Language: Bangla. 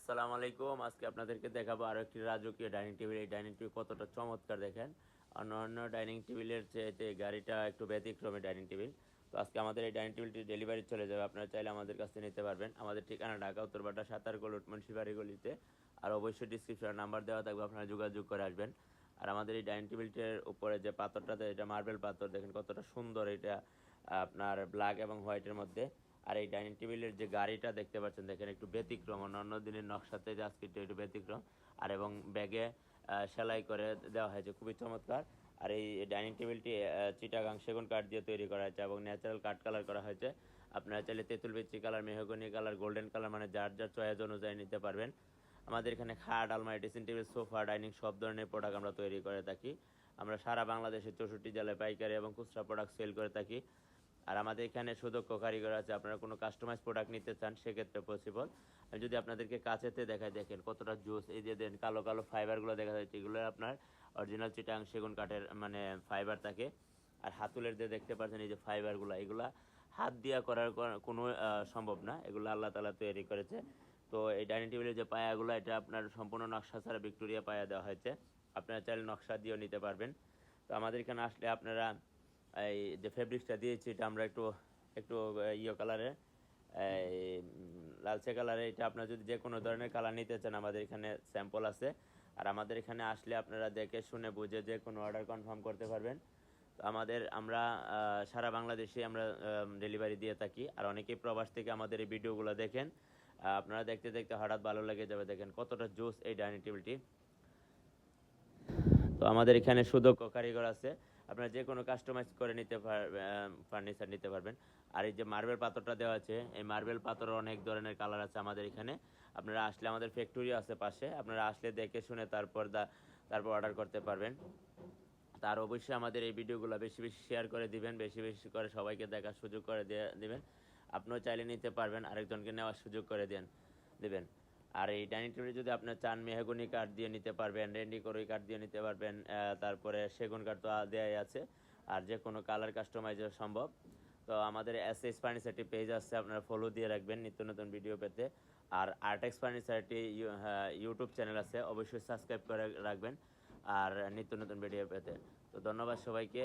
আসসালামু আলাইকুম। আজকে আপনাদেরকে দেখাবো আরো একটি রাজকীয় ডাইনিং টেবিল। এই ডাইনিং টেবিল কতটা চমৎকার দেখেন। অন্যান্য ডাইনিং টেবিলের চেয়ে গাড়িটা একটু ব্যতিক্রমী ডাইনিং টেবিল। তো আজকে আমাদের এই ডাইনিং টেবিলটি ডেলিভারি চলে যাবে। আপনারা চাইলে আমাদের কাছ থেকে নিতে পারবেন। আমাদের ঠিকানা ঢাকা উত্তরপাড়া সাতারগোল মুন্সিবাড়ি গলিতে। আর অবশ্যই ডিসক্রিপশনে নাম্বার দেওয়া থাকবে, আপনারা যোগাযোগ করে আসবেন। আর আমাদের এই ডাইনিং টেবিলটির উপরে যে পাথরটা দেয় এটা মার্বেল পাথর, দেখেন কতটা সুন্দর। এটা আপনার ব্ল্যাক এবং হোয়াইটের মধ্যে। আর এই ডাইনিং টেবিলের যে গাড়িটা দেখতে পাচ্ছেন, দেখেন একটু ব্যতিক্রম, অন্যান্য দিনের নকশাতে যে আজকে একটু ব্যতিক্রম। আর এবং ব্যাগে সেলাই করে দেওয়া হয়েছে, খুবই চমৎকার। আর এই ডাইনিং টেবিলটি চিটাগাং সেগুন কাঠ দিয়ে তৈরি করা হয়েছে এবং ন্যাচারাল কাঠ কালার করা হয়েছে। আপনারা চাইলে তেঁতুল বিচি colour, mahogany colour, golden colour, মানে যার যার চয়েস অনুযায়ী নিতে পারবেন। আমাদের এখানে খাট, আলমারি, ড্রেসিং টেবিল, সোফা, ডাইনিং সব ধরনের প্রোডাক্ট আমরা তৈরি করে থাকি। আমরা সারা বাংলাদেশের 64 জেলায় পাইকারি এবং খুচরা প্রোডাক্ট সেল করে থাকি। আর আমাদের এখানে সুদক্ষ কারিগর আছে, আপনারা কোনো কাস্টমাইজ প্রোডাক্ট নিতে চান সেক্ষেত্রে পসিবল। আমি যদি আপনাদেরকে কাছেতে দেখাই, দেখেন কতটা জুস। এই যে দেন কালো কালো ফাইবারগুলো দেখা যাচ্ছে, এগুলো আপনার অরিজিনাল চিটাং সেগুন কাঠের মানে ফাইবার থাকে। আর হাতুলের যে দেখতে পাচ্ছেন এই যে ফাইবারগুলো, এগুলা হাত দিয়া করার কোনো সম্ভব না, এগুলো আল্লাহ তাআলা তৈরি করেছে। তো এই ডাইনিং টেবিলের যে পায়াগুলো, এটা আপনার সম্পূর্ণ নকশা ছাড়া ভিক্টোরিয়া পায়া দেওয়া হয়েছে। আপনারা চাইলে নকশা দিয়েও নিতে পারবেন। তো আমাদের এখানে আসলে আপনারা এই যে ফেব্রিক্সটা দিয়েছি, এটা আমরা একটু একটু ইয়ে কালারে, লালচে কালারে। এটা আপনার যদি যে কোনো ধরনের কালার নিতে চান, আমাদের এখানে স্যাম্পল আছে। আর আমাদের এখানে আসলে আপনারা দেখে শুনে বুঝে যে কোনো অর্ডার কনফার্ম করতে পারবেন। তো আমরা সারা বাংলাদেশে আমরা ডেলিভারি দিয়ে থাকি। আর অনেকেই প্রবাস থেকে আমাদের এই ভিডিওগুলো দেখেন। আপনারা দেখতে দেখতে হঠাৎ ভালো লেগে যাবে, দেখেন কতটা জোস এই ডাইনিং টেবিলটি। তো আমাদের এখানে সুদক্ষ কারিগর আছে, আপনারা যে কোনো কাস্টমাইজ করে নিতে পারবেন, ফার্নিচার নিতে পারবেন। আর এই যে মার্বেল পাথরটা দেওয়া আছে, এই মার্বেল পাথরের অনেক ধরনের কালার আছে আমাদের এখানে। আপনারা আসলে আমাদের ফ্যাক্টরি আছে পাশে, আপনারা আসলে দেখে শুনে তারপর অর্ডার করতে পারবেন। তার অবশ্যই আমাদের এই ভিডিওগুলো বেশি বেশি শেয়ার করে দিবেন, বেশি বেশি করে সবাইকে দেখার সুযোগ করে দিবেন। আপনিও চাইলে নিতে পারবেন, আরেকজনকে নেওয়ার সুযোগ করে দিবেন। আর এই ডাইনিং টেবিল যদি আপনার চান, মেহগনি কাঠ দিয়ে নিতে পারবেন, রেন্ডি করই কাঠ দিয়ে নিতে পারবেন, তারপরে সেগুন কাঠ তো দেওয়াই আছে। আর যে কোনো কালার কাস্টমাইজ সম্ভব। তো আমাদের এস ফার্নিচারটি পেজ আছে, আপনারা ফলো দিয়ে রাখবেন নিত্য নতুন ভিডিও পেতে। আর আর্টেক্স ফার্নিচারটি ইউটিউব চ্যানেল আছে, অবশ্যই সাবস্ক্রাইব করে রাখবেন আর নিত্য নতুন ভিডিও পেতে। তো ধন্যবাদ সবাইকে।